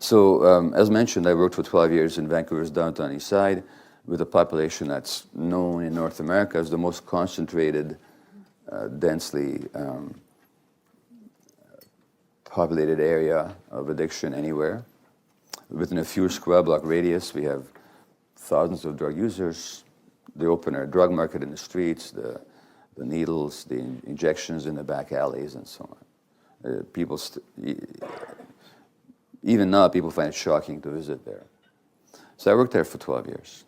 So, as mentioned, I worked for 12 years in Vancouver's downtown east side with a population that's known in North America as the most concentrated, densely populated area of addiction anywhere. Within a few square block radius, we have thousands of drug users, the open-air drug market in the streets, the needles, the injections in the back alleys, and so on. Even now, people find it shocking to visit there. So I worked there for 12 years,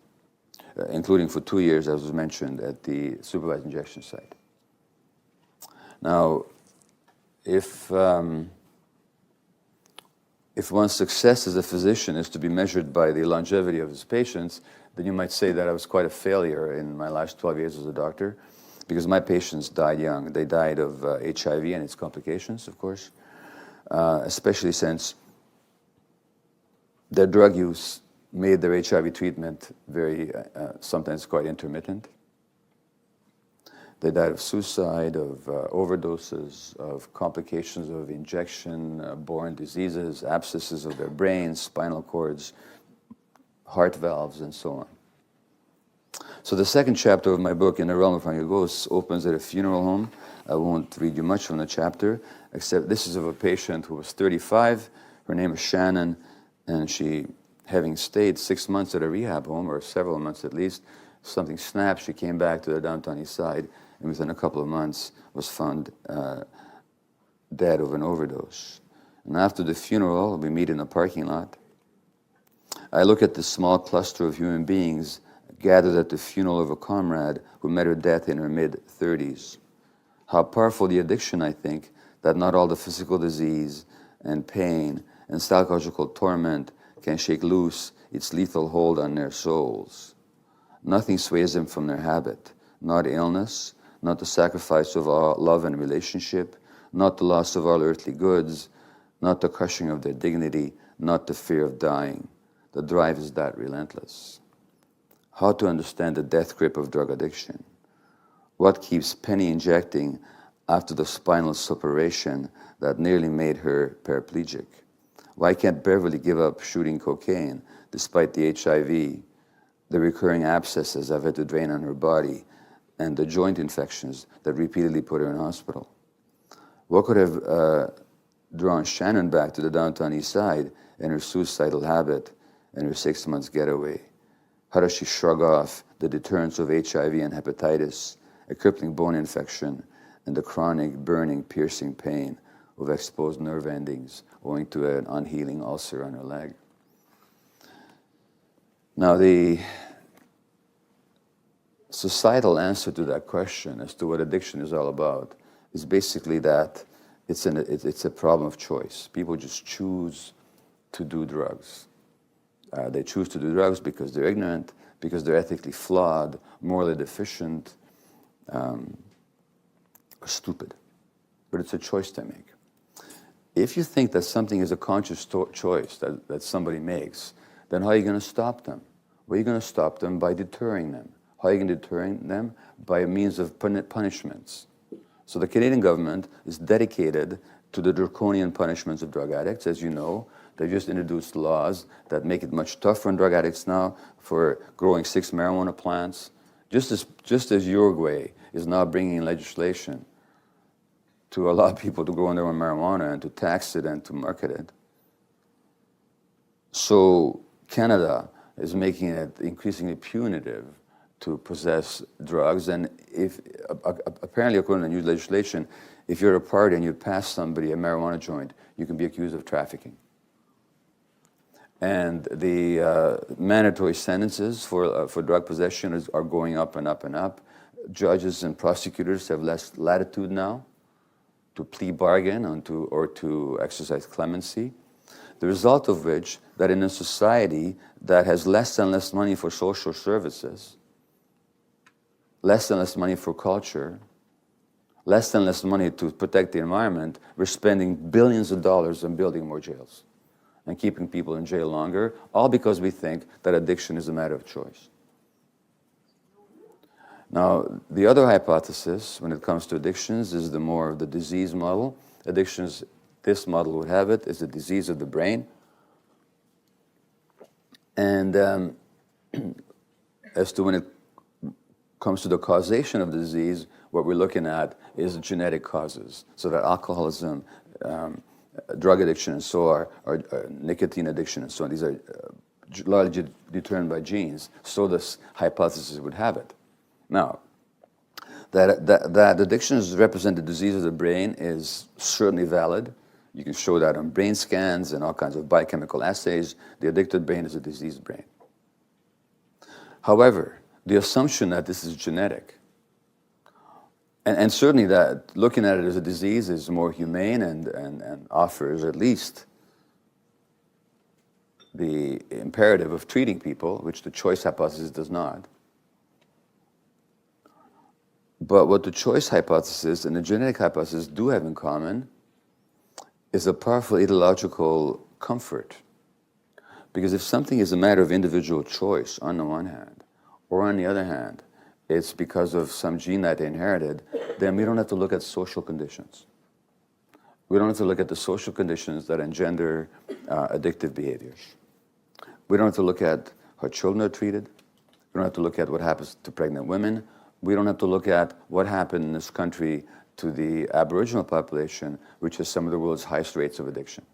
including for 2 years, as was mentioned, at the supervised injection site. Now, if one's success as a physician is to be measured by the longevity of his patients, then you might say that I was quite a failure in my last 12 years as a doctor, because my patients died young. They died of HIV and its complications, of course, especially since their drug use made their HIV treatment very, sometimes quite intermittent. They died of suicide, of overdoses, of complications of injection-borne diseases, abscesses of their brains, spinal cords, heart valves, and so on. So the second chapter of my book, In the Realm of Hungry Ghosts, opens at a funeral home. I won't read you much from the chapter, except this is of a patient who was 35. Her name is Shannon, and she, having stayed 6 months at a rehab home, or several months at least, something snapped. She came back to the downtown east side, and within a couple of months was found dead of an overdose. And after the funeral, we meet in a parking lot. I look at this small cluster of human beings gathered at the funeral of a comrade who met her death in her mid-30s. How powerful the addiction, I think, that not all the physical disease and pain and psychological torment can shake loose its lethal hold on their souls. Nothing sways them from their habit, not illness, not the sacrifice of all love and relationship, not the loss of all earthly goods, not the crushing of their dignity, not the fear of dying. The drive is that relentless. How to understand the death grip of drug addiction? What keeps Penny injecting after the spinal suppuration that nearly made her paraplegic? Why can't Beverly give up shooting cocaine despite the HIV, the recurring abscesses I've had to drain on her body, and the joint infections that repeatedly put her in hospital? What could have drawn Shannon back to the downtown east side and her suicidal habit and her 6 months getaway? How does she shrug off the deterrence of HIV and hepatitis, a crippling bone infection, and the chronic, burning, piercing pain of exposed nerve endings owing to an unhealing ulcer on her leg? Now, the societal answer to that question as to what addiction is all about is basically that it's a problem of choice. People just choose to do drugs. They choose to do drugs because they're ignorant, because they're ethically flawed, morally deficient, or stupid. But it's a choice they make. If you think that something is a conscious choice that somebody makes, then how are you going to stop them? Well, you're going to stop them by deterring them. How are you going to deter them? By means of punishments. So the Canadian government is dedicated to the draconian punishments of drug addicts. As you know, they've just introduced laws that make it much tougher on drug addicts now for growing 6 marijuana plants. Just as Uruguay is now bringing in legislation to allow people to grow their own marijuana and to tax it and to market it. So Canada is making it increasingly punitive to possess drugs, and if apparently according to new legislation, if you're a party and you pass somebody a marijuana joint, you can be accused of trafficking. And the mandatory sentences for drug possession are going up and up and up. Judges and prosecutors have less latitude now to plea bargain or to exercise clemency. The result of which, that in a society that has less and less money for social services, less and less money for culture, less and less money to protect the environment, we're spending billions of dollars on building more jails. and keeping people in jail longer, all because we think that addiction is a matter of choice. Now, the other hypothesis when it comes to addictions is the more of the disease model. Addictions, this model would have it, is a disease of the brain. And as to when it comes to the causation of the disease, what we're looking at is genetic causes. So that alcoholism, drug addiction, and so are nicotine addiction, and so on. These are largely determined by genes. So this hypothesis would have it. Now, that addictions represent the disease of the brain is certainly valid. You can show that on brain scans and all kinds of biochemical assays. The addicted brain is a diseased brain. However, the assumption that this is genetic, and certainly that looking at it as a disease is more humane and offers at least the imperative of treating people, which the choice hypothesis does not. But what the choice hypothesis and the genetic hypothesis do have in common is a powerful ideological comfort. Because if something is a matter of individual choice on the one hand, or on the other hand, it's because of some gene that they inherited, then we don't have to look at social conditions. We don't have to look at the social conditions that engender addictive behaviors. We don't have to look at how children are treated. We don't have to look at what happens to pregnant women. We don't have to look at what happened in this country to the Aboriginal population, which has some of the world's highest rates of addiction.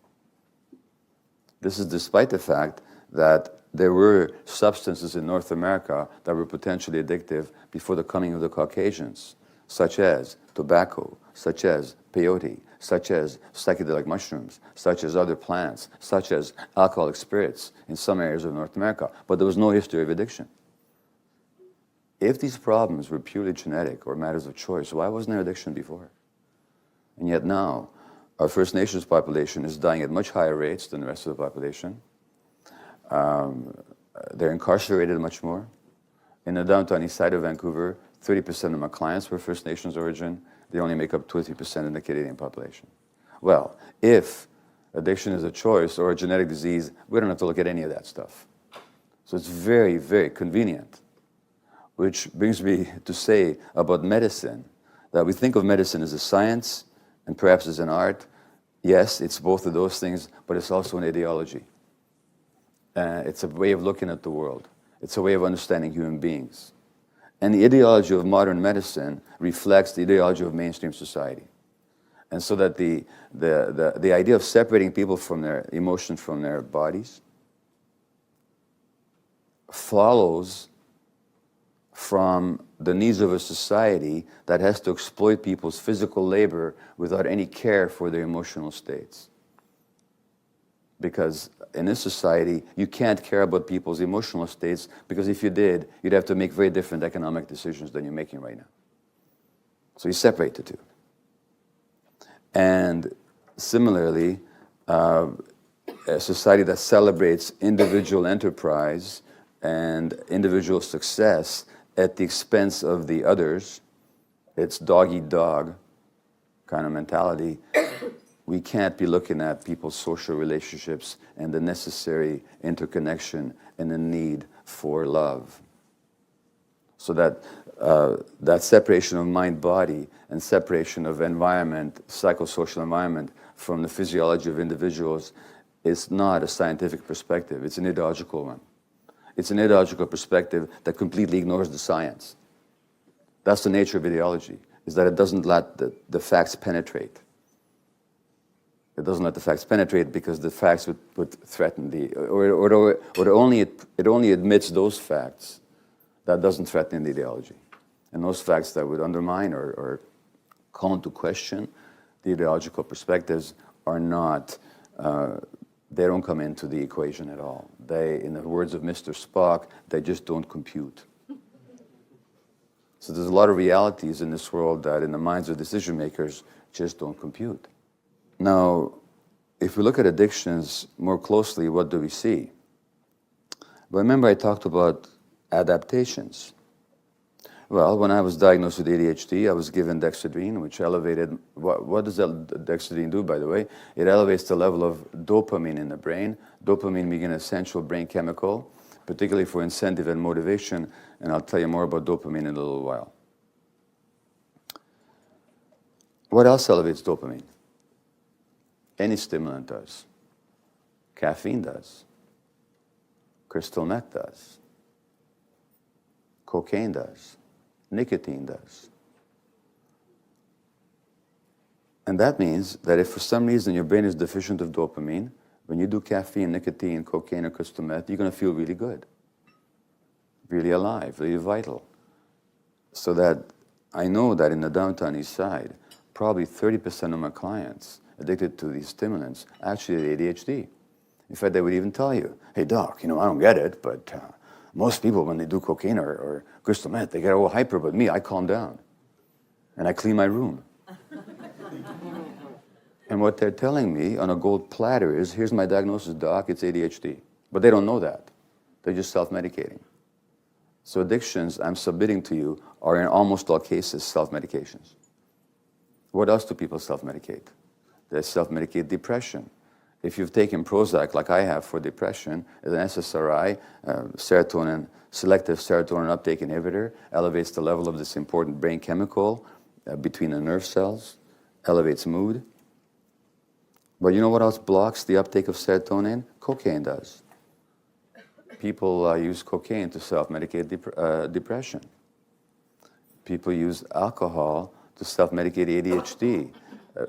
This is despite the fact that there were substances in North America that were potentially addictive before the coming of the Caucasians, such as tobacco, such as peyote, such as psychedelic mushrooms, such as other plants, such as alcoholic spirits in some areas of North America. But there was no history of addiction. If these problems were purely genetic or matters of choice, why wasn't there addiction before? And yet now, our First Nations population is dying at much higher rates than the rest of the population. They're incarcerated much more. In the downtown east side of Vancouver, 30% of my clients were First Nations origin. They only make up 20% of the Canadian population. Well, if addiction is a choice or a genetic disease, we don't have to look at any of that stuff. So it's very, very convenient. Which brings me to say about medicine, that we think of medicine as a science and perhaps as an art. Yes, it's both of those things, but it's also an ideology. It's a way of looking at the world. It's a way of understanding human beings. And the ideology of modern medicine reflects the ideology of mainstream society. And so that the idea of separating people from their emotions from their bodies follows from the needs of a society that has to exploit people's physical labor without any care for their emotional states. Because in this society, you can't care about people's emotional states, because if you did, you'd have to make very different economic decisions than you're making right now. So you separate the two. And similarly, a society that celebrates individual enterprise and individual success at the expense of the others, it's dog-eat-dog kind of mentality. We can't be looking at people's social relationships and the necessary interconnection and the need for love. So that separation of mind-body and separation of environment, psychosocial environment, from the physiology of individuals is not a scientific perspective. It's an ideological one. It's an ideological perspective that completely ignores the science. That's the nature of ideology, is that it doesn't let the facts penetrate. It doesn't let the facts penetrate because the facts would threaten it only admits those facts that doesn't threaten the ideology. And those facts that would undermine or call into question the ideological perspectives are not, they don't come into the equation at all. They, in the words of Mr. Spock, they just don't compute. So there's a lot of realities in this world that in the minds of decision makers just don't compute. Now, if we look at addictions more closely, what do we see? Well, remember I talked about adaptations. Well, when I was diagnosed with ADHD, I was given dexedrine, which elevated, what does dexedrine do, by the way? It elevates the level of dopamine in the brain. Dopamine being an essential brain chemical, particularly for incentive and motivation, and I'll tell you more about dopamine in a little while. What else elevates dopamine? Any stimulant does. Caffeine does. Crystal meth does. Cocaine does. Nicotine does. And that means that if for some reason your brain is deficient of dopamine, when you do caffeine, nicotine, cocaine, or crystal meth, you're going to feel really good, really alive, really vital. So that I know that in the downtown east side, probably 30% of my clients addicted to these stimulants actually have ADHD. In fact, they would even tell you, hey, doc, I don't get it, but most people, when they do cocaine or crystal meth, they get all hyper, but me, I calm down. And I clean my room. And what they're telling me on a gold platter is, here's my diagnosis, doc, it's ADHD. But they don't know that. They're just self-medicating. So addictions, I'm submitting to you, are in almost all cases self-medications. What else do people self-medicate? They self-medicate depression. If you've taken Prozac, like I have for depression, as an SSRI, selective serotonin uptake inhibitor, elevates the level of this important brain chemical between the nerve cells, elevates mood. But you know what else blocks the uptake of serotonin? Cocaine does. People use cocaine to self-medicate depression. People use alcohol to self-medicate ADHD.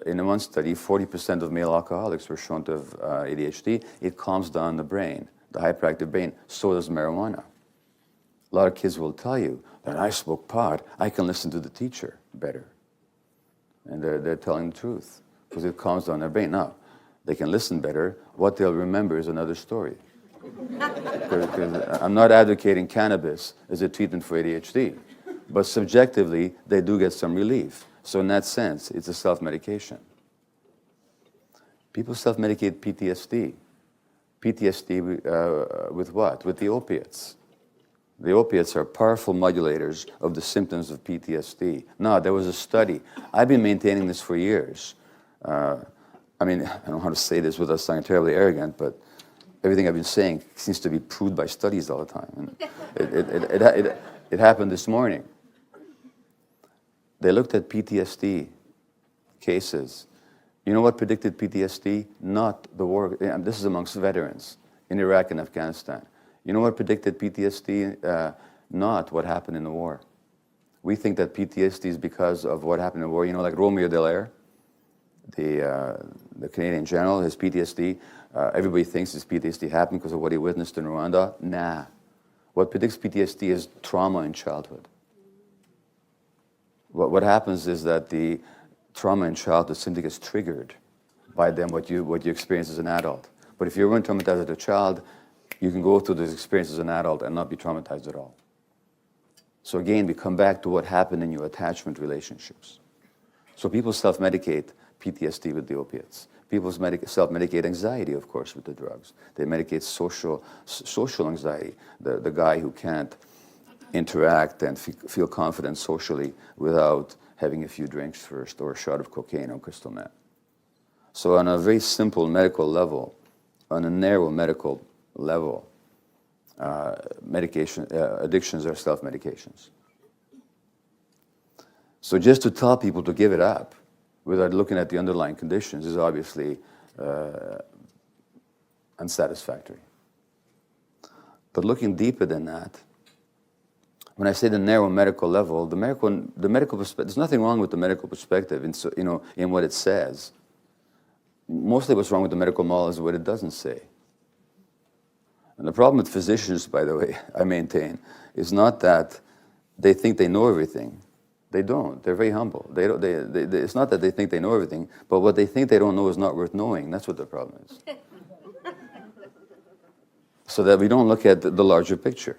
In one study, 40% of male alcoholics were shown to have ADHD. It calms down the brain, the hyperactive brain. So does marijuana. A lot of kids will tell you that I smoke pot, I can listen to the teacher better. And they're telling the truth because it calms down their brain. Now, they can listen better. What they'll remember is another story. Because I'm not advocating cannabis as a treatment for ADHD, but subjectively, they do get some relief. So in that sense, it's a self-medication. People self-medicate PTSD. PTSD with what? With the opiates. The opiates are powerful modulators of the symptoms of PTSD. Now, there was a study. I've been maintaining this for years. I don't know how to say this without sounding terribly arrogant, but everything I've been saying seems to be proved by studies all the time. And it happened this morning. They looked at PTSD cases. You know what predicted PTSD? Not the war. And this is amongst veterans in Iraq and Afghanistan. You know what predicted PTSD? Not what happened in the war. We think that PTSD is because of what happened in the war. You know, like Romeo Dallaire, the Canadian general, his PTSD. Everybody thinks his PTSD happened because of what he witnessed in Rwanda. Nah. What predicts PTSD is trauma in childhood. What happens is that the trauma in childhood simply gets triggered by them, what you experience as an adult. But if you weren't traumatized as a child, you can go through this experience as an adult and not be traumatized at all. So again, we come back to what happened in your attachment relationships. So people self-medicate PTSD with the opiates. People self-medicate anxiety, of course, with the drugs. They medicate social anxiety, the guy who can't interact and feel confident socially without having a few drinks first or a shot of cocaine or crystal meth. So on a very simple medical level, on a narrow medical level, addictions are self-medications. So just to tell people to give it up without looking at the underlying conditions is obviously unsatisfactory. But looking deeper than that, when I say the narrow medical level, the medical perspective, there's nothing wrong with the medical perspective in what it says. Mostly what's wrong with the medical model is what it doesn't say. And the problem with physicians, by the way, I maintain, is not that they think they know everything. They don't. They're very humble. It's not that they think they know everything, but what they think they don't know is not worth knowing. That's what the problem is. So that we don't look at the larger picture.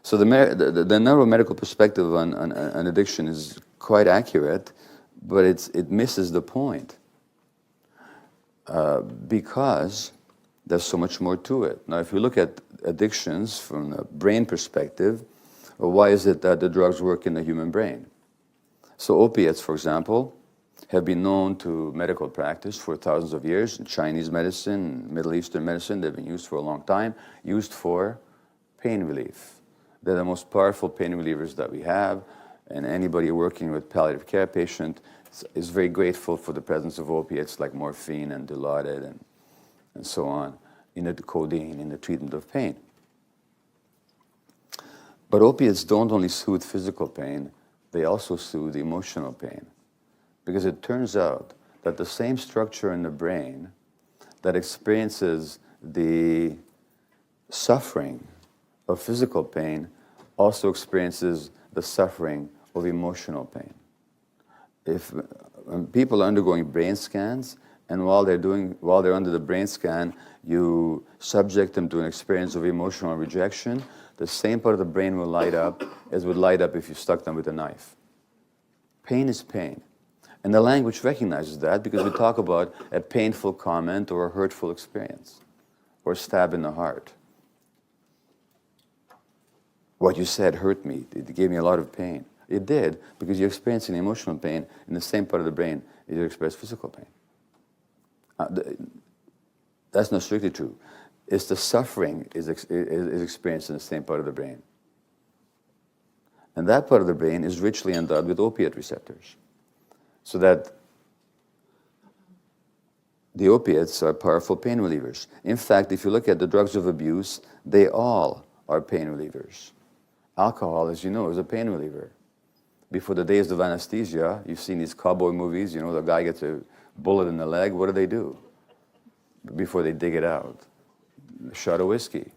So the narrow medical perspective on addiction is quite accurate, but it misses the point because there's so much more to it. Now, if you look at addictions from the brain perspective, Well, why is it that the drugs work in the human brain? So opiates, for example, have been known to medical practice for thousands of years. In Chinese medicine, Middle Eastern medicine, they've been used for a long time, used for pain relief. They're the most powerful pain relievers that we have, and anybody working with palliative care patient is very grateful for the presence of opiates like morphine and Dilaudid and so on, in the codeine, in the treatment of pain. But opiates don't only soothe physical pain, they also soothe emotional pain. Because it turns out that the same structure in the brain that experiences the suffering of physical pain also experiences the suffering of emotional pain. If people are undergoing brain scans, and while they're under the brain scan, you subject them to an experience of emotional rejection, the same part of the brain will light up as would light up if you stuck them with a knife. Pain is pain. And the language recognizes that because we talk about a painful comment or a hurtful experience or a stab in the heart. What you said hurt me. It gave me a lot of pain. It did, because you're experiencing emotional pain in the same part of the brain as you experience physical pain. That's not strictly true. It's the suffering is experienced in the same part of the brain. And that part of the brain is richly endowed with opiate receptors. So that the opiates are powerful pain relievers. In fact, if you look at the drugs of abuse, they all are pain relievers. Alcohol, as you know, is a pain reliever. Before the days of anesthesia, you've seen these cowboy movies, you know, the guy gets a bullet in the leg, what do? Before they dig it out? A shot of whiskey.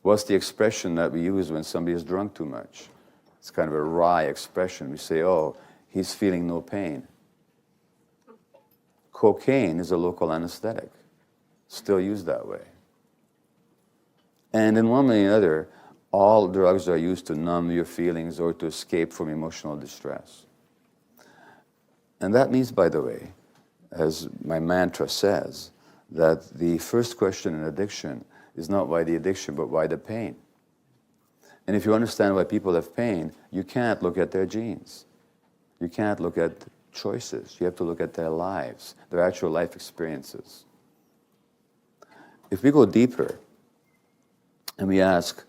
What's the expression that we use when somebody is drunk too much? It's kind of a wry expression. We say, oh, he's feeling no pain. Cocaine is a local anesthetic, still used that way. And in one way or another, all drugs are used to numb your feelings or to escape from emotional distress. And that means, by the way, as my mantra says, that the first question in addiction is not why the addiction, but why the pain. And if you understand why people have pain, you can't look at their genes. You can't look at choices. You have to look at their lives, their actual life experiences. If we go deeper and we ask,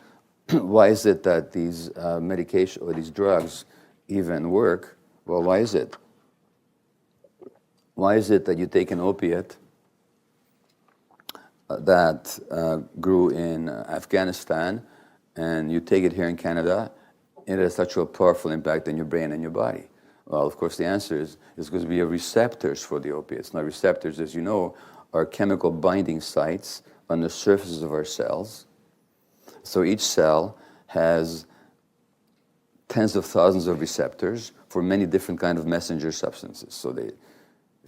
why is it that these medication or these drugs even work? Well, why is it? Why is it that you take an opiate that grew in Afghanistan and you take it here in Canada, and it has such a powerful impact on your brain and your body? Well, of course, the answer is because we have receptors for the opiates. Now, receptors, as you know, are chemical binding sites on the surfaces of our cells. So each cell has tens of thousands of receptors for many different kinds of messenger substances. So if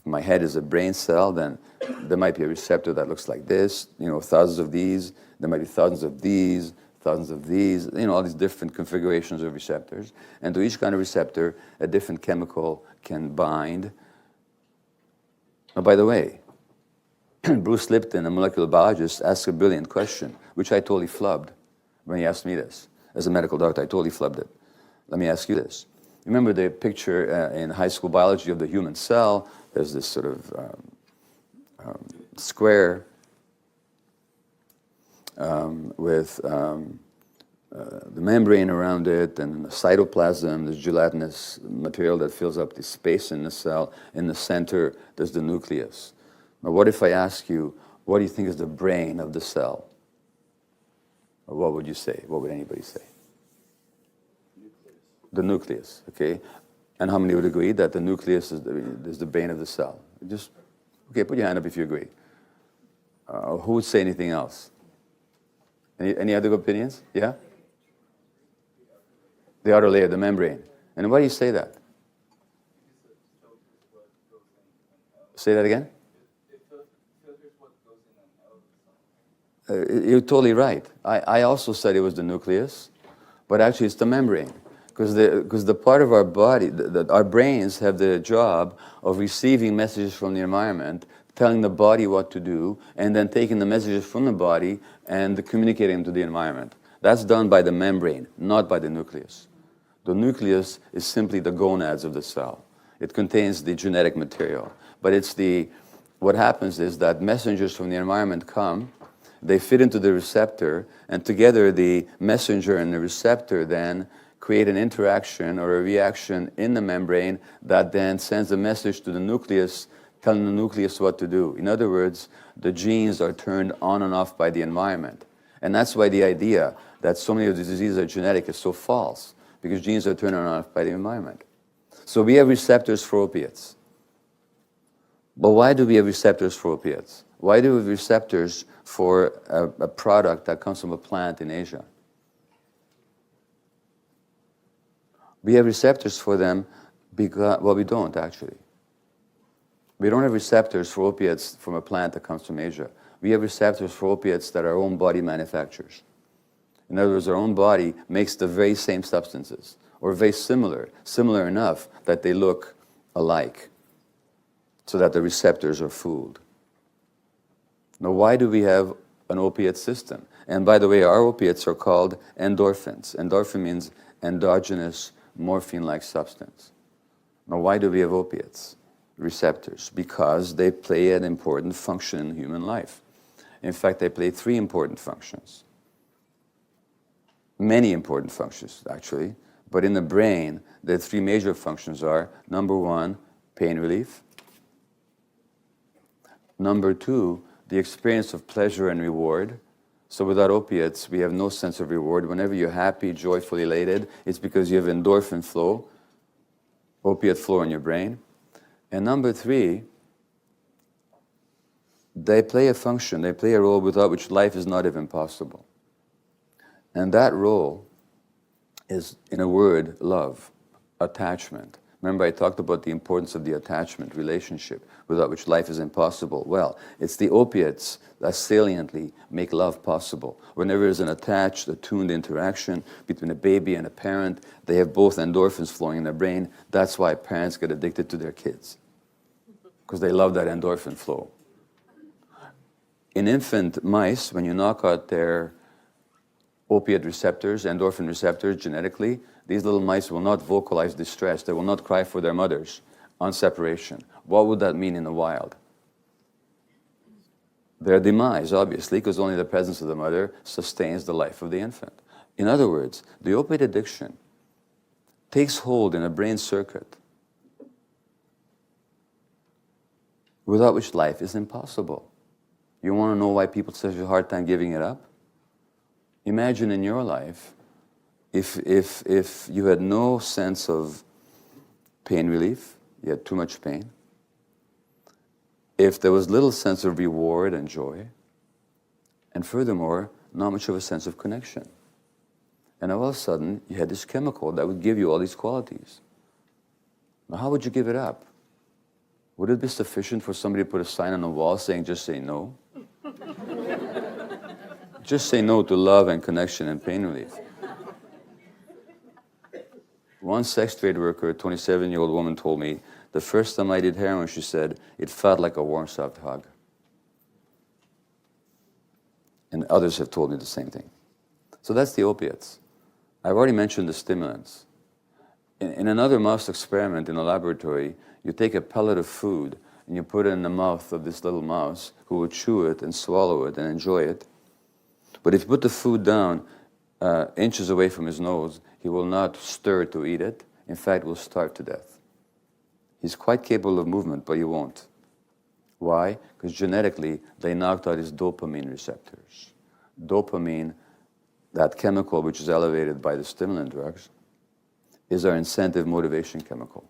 my head is a brain cell, then there might be a receptor that looks like this, you know, thousands of these. There might be thousands of these, you know, all these different configurations of receptors. And to each kind of receptor, a different chemical can bind. Oh, by the way, Bruce Lipton, a molecular biologist, asked a brilliant question, which I totally flubbed when he asked me this. As a medical doctor, I totally flubbed it. Let me ask you this. Remember the picture in high school biology of the human cell? There's this sort of square with the membrane around it, and the cytoplasm, this gelatinous material that fills up the space in the cell. In the center, there's the nucleus. Now, what if I ask you, what do you think is the brain of the cell? Or what would you say? What would anybody say? The nucleus, okay? And how many would agree that the nucleus is the brain of the cell? Just, okay, put your hand up if you agree. Who would say anything else? Any other opinions? Yeah? The outer layer, the membrane. And why do you say that? Say that again? You're totally right. I also said it was the nucleus, but actually it's the membrane. Because the part of our body, our brains have the job of receiving messages from the environment, telling the body what to do, and then taking the messages from the body and communicating them to the environment. That's done by the membrane, not by the nucleus. The nucleus is simply the gonads of the cell. It contains the genetic material. But what happens is that messengers from the environment come, they fit into the receptor, and together the messenger and the receptor then create an interaction or a reaction in the membrane that then sends a message to the nucleus, telling the nucleus what to do. In other words, the genes are turned on and off by the environment. And that's why the idea that so many of the diseases are genetic is so false, because genes are turned on and off by the environment. So we have receptors for opiates. But why do we have receptors for opiates? Why do we have receptors for a product that comes from a plant in Asia? We have receptors for them because, well, we don't actually. We don't have receptors for opiates from a plant that comes from Asia. We have receptors for opiates that our own body manufactures. In other words, our own body makes the very same substances, or very similar enough that they look alike, so that the receptors are fooled. Now, why do we have an opiate system? And by the way, our opiates are called endorphins. Endorphin means endogenous morphine-like substance. Now, why do we have opiates? Receptors. Because they play an important function in human life. In fact, they play 3 important functions. Many important functions, actually. But in the brain, the 3 major functions are, number 1, pain relief. Number 2, the experience of pleasure and reward. So without opiates, we have no sense of reward. Whenever you're happy, joyful, elated, it's because you have endorphin flow, opiate flow in your brain. And number 3, they play a function, they play a role without which life is not even possible. And that role is, in a word, love, attachment. Remember, I talked about the importance of the attachment relationship, without which life is impossible. Well, it's the opiates that saliently make love possible. Whenever there's an attached, attuned interaction between a baby and a parent, they have both endorphins flowing in their brain. That's why parents get addicted to their kids, because they love that endorphin flow. In infant mice, when you knock out their opiate receptors, endorphin receptors genetically, these little mice will not vocalize distress. They will not cry for their mothers on separation. What would that mean in the wild? Their demise, obviously, because only the presence of the mother sustains the life of the infant. In other words, the opiate addiction takes hold in a brain circuit without which life is impossible. You want to know why people have such a hard time giving it up? Imagine in your life, if you had no sense of pain relief, you had too much pain, if there was little sense of reward and joy, and furthermore, not much of a sense of connection. And all of a sudden, you had this chemical that would give you all these qualities. Now, how would you give it up? Would it be sufficient for somebody to put a sign on the wall saying, just say no? Just say no to love and connection and pain relief. One sex trade worker, a 27-year-old woman, told me, the first time I did heroin, she said, it felt like a warm, soft hug. And others have told me the same thing. So that's the opiates. I've already mentioned the stimulants. In another mouse experiment in a laboratory, you take a pellet of food and you put it in the mouth of this little mouse who would chew it and swallow it and enjoy it. But if you put the food down inches away from his nose, he will not stir to eat it. In fact, will starve to death. He's quite capable of movement, but he won't. Why? Because genetically, they knocked out his dopamine receptors. Dopamine, that chemical which is elevated by the stimulant drugs, is our incentive motivation chemical.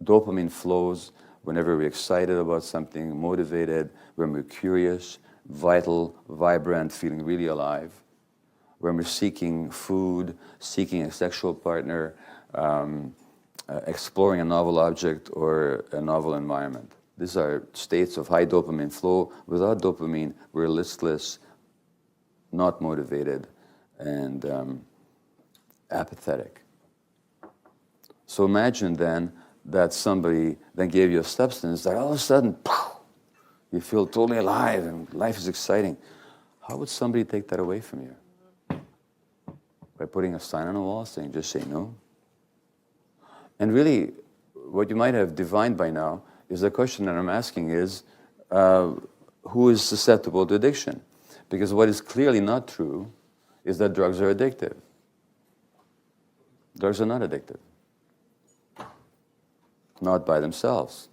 Dopamine flows whenever we're excited about something, motivated, when we're curious, vital, vibrant, feeling really alive, when we're seeking food, seeking a sexual partner, exploring a novel object or a novel environment. These are states of high dopamine flow. Without dopamine, we're listless, not motivated, and apathetic. So imagine then that somebody then gave you a substance that all of a sudden, poof, you feel totally alive and life is exciting. How would somebody take that away from you? By putting a sign on a wall saying, just say no? And really, what you might have divined by now is the question that I'm asking is, who is susceptible to addiction? Because what is clearly not true is that drugs are addictive. Drugs are not addictive. Not by themselves.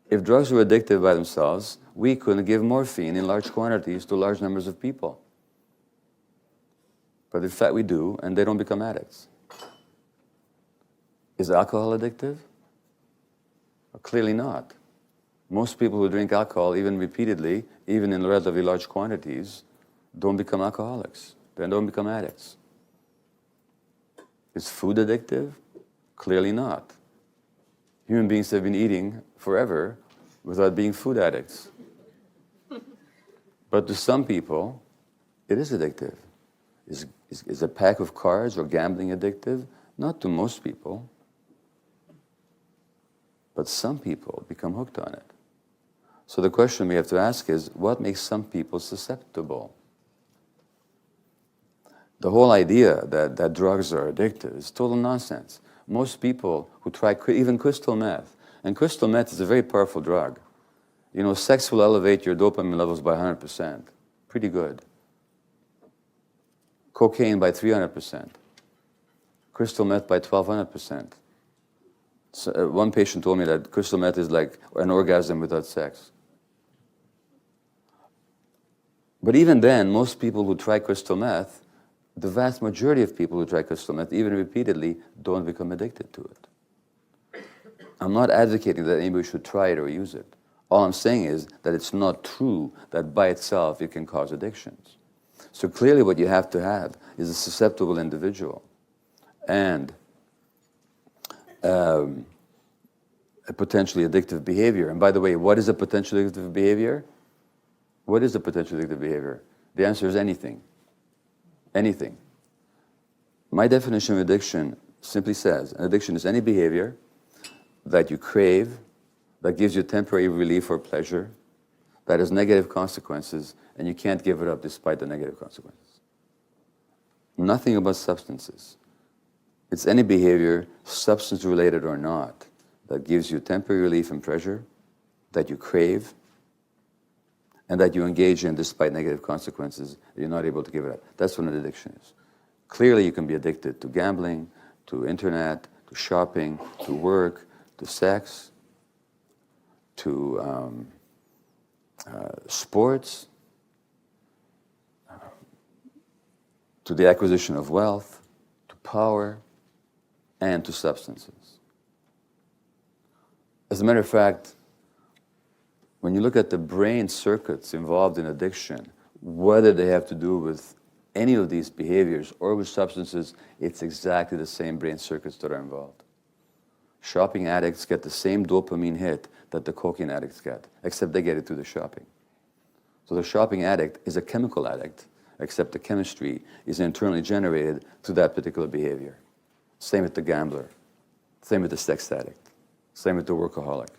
If drugs were addictive by themselves, we couldn't give morphine in large quantities to large numbers of people. But in fact we do, and they don't become addicts. Is alcohol addictive? Clearly not. Most people who drink alcohol, even repeatedly, even in relatively large quantities, don't become alcoholics. They don't become addicts. Is food addictive? Clearly not. Human beings have been eating forever without being food addicts. But to some people, it is addictive. Is a pack of cards or gambling addictive? Not to most people. But some people become hooked on it. So the question we have to ask is, what makes some people susceptible? The whole idea that drugs are addictive is total nonsense. Most people who try even crystal meth, and crystal meth is a very powerful drug. You know, sex will elevate your dopamine levels by 100%. Pretty good. Cocaine by 300%. Crystal meth by 1200%. So, one patient told me that crystal meth is like an orgasm without sex. But even then, most people who try crystal meth, the vast majority of people who try crystal meth, even repeatedly, don't become addicted to it. I'm not advocating that anybody should try it or use it. All I'm saying is that it's not true that by itself it can cause addictions. So clearly what you have to have is a susceptible individual and a potentially addictive behavior. And by the way, what is a potentially addictive behavior? What is a potentially addictive behavior? The answer is anything. Anything. My definition of addiction simply says, an addiction is any behavior that you crave, that gives you temporary relief or pleasure, that has negative consequences, and you can't give it up despite the negative consequences. Nothing about substances. It's any behavior, substance-related or not, that gives you temporary relief and pleasure, that you crave, and that you engage in despite negative consequences, you're not able to give it up. That's what an addiction is. Clearly you can be addicted to gambling, to internet, to shopping, to work, to sex, to sports, to the acquisition of wealth, to power, and to substances. As a matter of fact, when you look at the brain circuits involved in addiction, whether they have to do with any of these behaviors or with substances, it's exactly the same brain circuits that are involved. Shopping addicts get the same dopamine hit that the cocaine addicts get, except they get it through the shopping. So the shopping addict is a chemical addict, except the chemistry is internally generated through that particular behavior. Same with the gambler, same with the sex addict, same with the workaholic.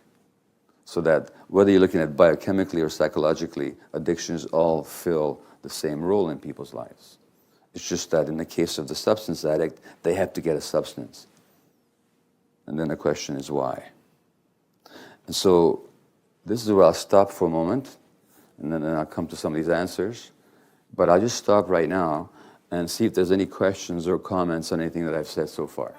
So that whether you're looking at biochemically or psychologically, addictions all fill the same role in people's lives. It's just that in the case of the substance addict, they have to get a substance. And then the question is why? And so this is where I'll stop for a moment, and then I'll come to some of these answers. But I'll just stop right now and see if there's any questions or comments on anything that I've said so far.